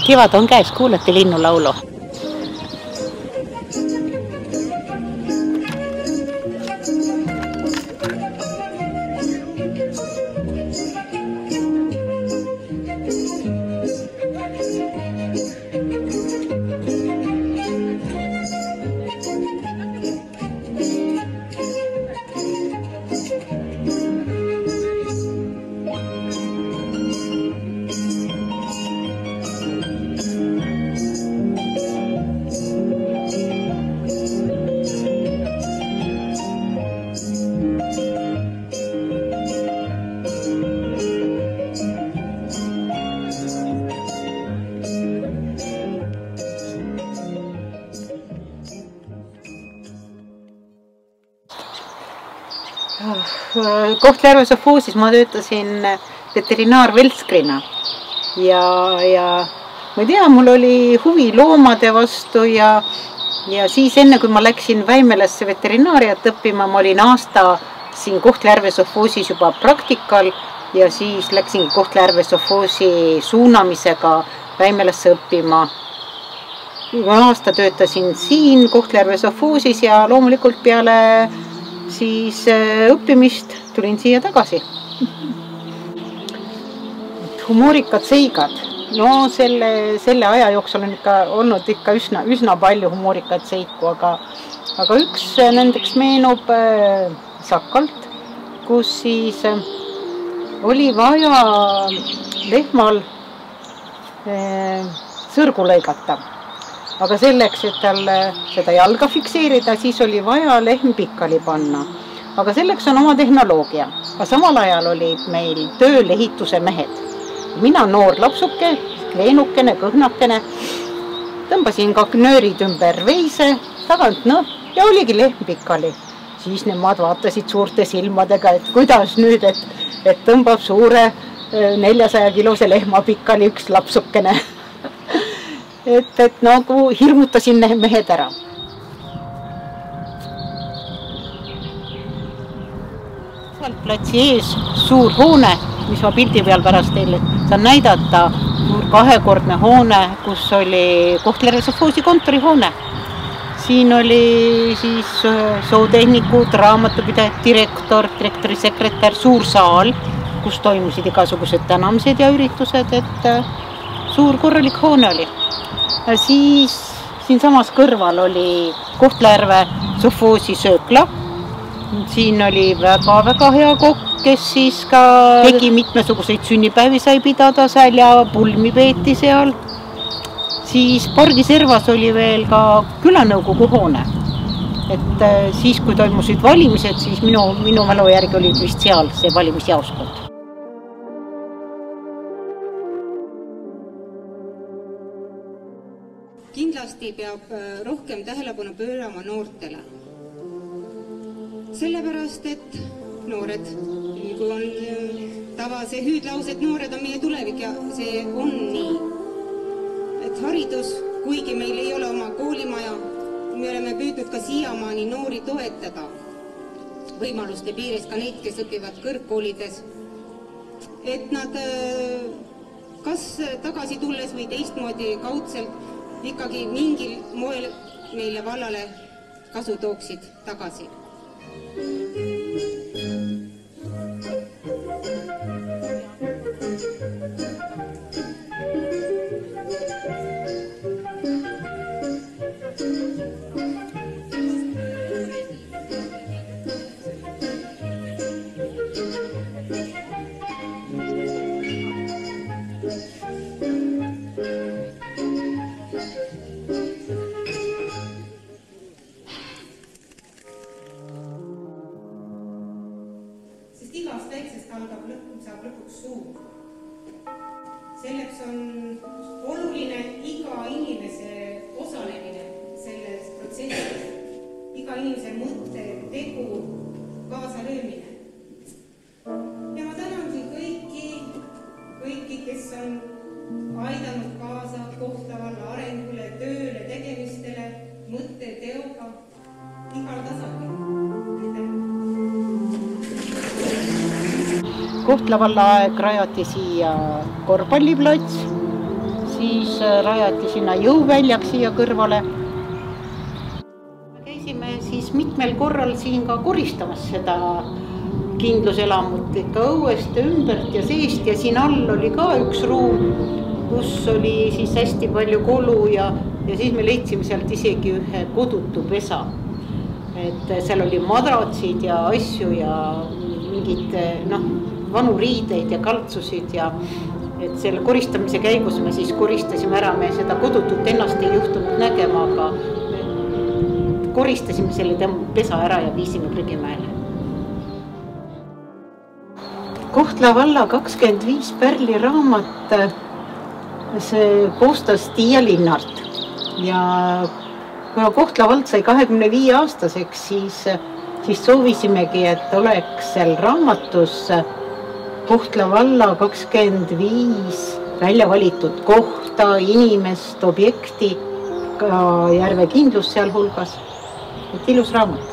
Kevad on käes, kuulete linnulaulu. Kohtla-Järve sovhoosis ma töötasin veterinaarveltskrina ja ma ei tea, mul oli huvi loomade vastu ja siis enne kui ma läksin Väimelasse veterinaariat õppima, ma olin aasta siin Kohtla-Järve sovhoosis juba praktikal ja siis läksin Kohtla-Järve sovhoosi suunamisega Väimelasse õppima. Aasta töötasin siin Kohtla-Järve sovhoosis ja loomulikult peale siis õppimist tulin siia tagasi. Humoorikad seigad. No selle aja jooksul on olnud üsna palju humoorikad seiku, aga üks nendeks meenub Sakalt, kus siis oli vaja lehmal sõrgu lõigata. Aga selleks, et tal seda jalga fikseerida, siis oli vaja lehm pikali panna. Aga selleks on oma tehnoloogia. Aga samal ajal olid meil tööl ehituse mehed. Mina noor lapsuke, kleenukene, kõhnakene, tõmbasin ka nöörid ümber veise, tagant ja oligi lehm pikali. Siis nemad vaatasid suurte silmadega, et kuidas nüüd, et tõmbab suure 400-kilose lehma pikali üks lapsukene. Et nagu hirmutasin mehed ära. Platsi ees suur hoone, mis ma pildi peal pärast teile saan näidata, suur kahekordne hoone, kus oli Kohtla-Järve sovhoosi kontorihoone. Siin oli siis sootehnikud, raamatupidajad, direktor, direktori sekretär, suur saal, kus toimusid igasugused tänamised ja üritused, et suur korralik hoone oli. Siis siin samas kõrval oli Kohtla-Järve sovhoosi söökla. Siin oli väga hea kokk, kes siis ka tegi mitmesuguseid sünnipäevi sai pidada seal ja pulmi peeti seal. Siis pargiservas oli veel ka külanõukogu hoone. Et siis, kui toimusid valimised, siis minu mälu järgi oli vist seal see valimisjaoskond. Kindlasti peab rohkem tähelepanu pöörama noortele. Sellepärast, et noored, kui on see hüüdlaus, et noored on meie tulevik ja see on nii. Et haridus, kuigi meil ei ole oma koolimaja, me oleme püüdnud ka siiamaani noori toetada võimaluste piires, ka neid, kes õpivad kõrgkoolides, et nad kas tagasi tulles või teistmoodi kaudselt ikkagi mingil moel meile vallale kasu tooksid tagasi. Igast väiksest saab lõpuks suur. Selleks on oluline iga inimese osalemine selles protsessis, iga inimese mõtte, tegu, kaasalöömine. Ja ma tänan siin kõiki, kes on aidanud kaasa Kohtla valla arengule, tööle, tegemistele, mõtte, teoga, igal tasandil. Kohtla valla aeg rajati siia korvpalliplats, siis rajati sinna jõuväljak siia kõrvale. Käisime siis mitmel korral siin ka koristamas seda kindluselamut ikka õuest ümbert ja seest ja siin all oli ka üks ruum, kus oli siis hästi palju kolu ja siis me leidsime sealt isegi ühe kodutu pesa. Et seal oli madratsid ja asju ja mingid vanu riideid ja kaltsusid ja et selle koristamise käigus me siis koristasime ära, me seda kodutut ennast ei juhtunud nägema, aga koristasime selle pesa ära ja viisime prügimäele. Kohtla valla 25 pärli raamat, see koostas Tiia Linnart ja kuna Kohtla vald sai 25 aastaseks, siis soovisimegi, et oleks seal raamatus Kohtla valla 25 välja valitud kohta, inimest, objekti, ka Järve kindlus seal hulgas. Et ilus raamat.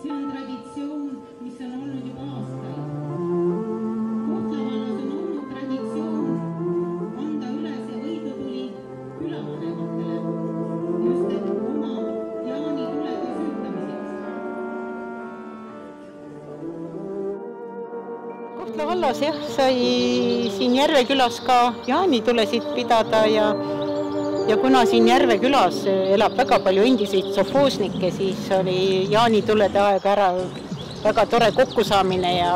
See on traditsioon, mis on olnud juba aastaid. Kohtlavallas on olnud traditsioon anda üles võidutuli külavanematele, just et oma jaanitulega süütamiseks. Kohtla vallas sai siin Järve külas ka jaanitulesid pidada ja kuna siin Järve külas elab väga palju endiseid sofoosnikke, siis oli jaanitulede aeg ära väga tore kokkusaamine ja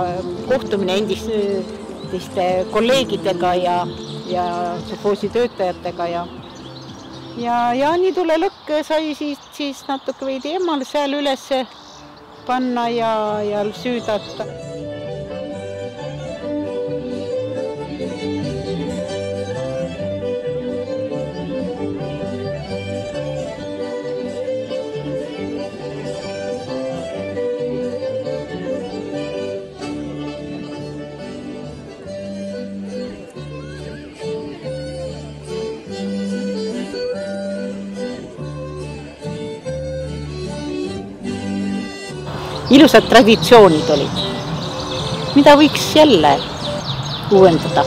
kohtumine endiste kolleegidega ja sofoosi töötajatega ja jaanitule lõkk sai siis natuke veidi emal seal üles panna ja süüdata. Ilusad traditsioonid olid, mida võiks jälle uuendada.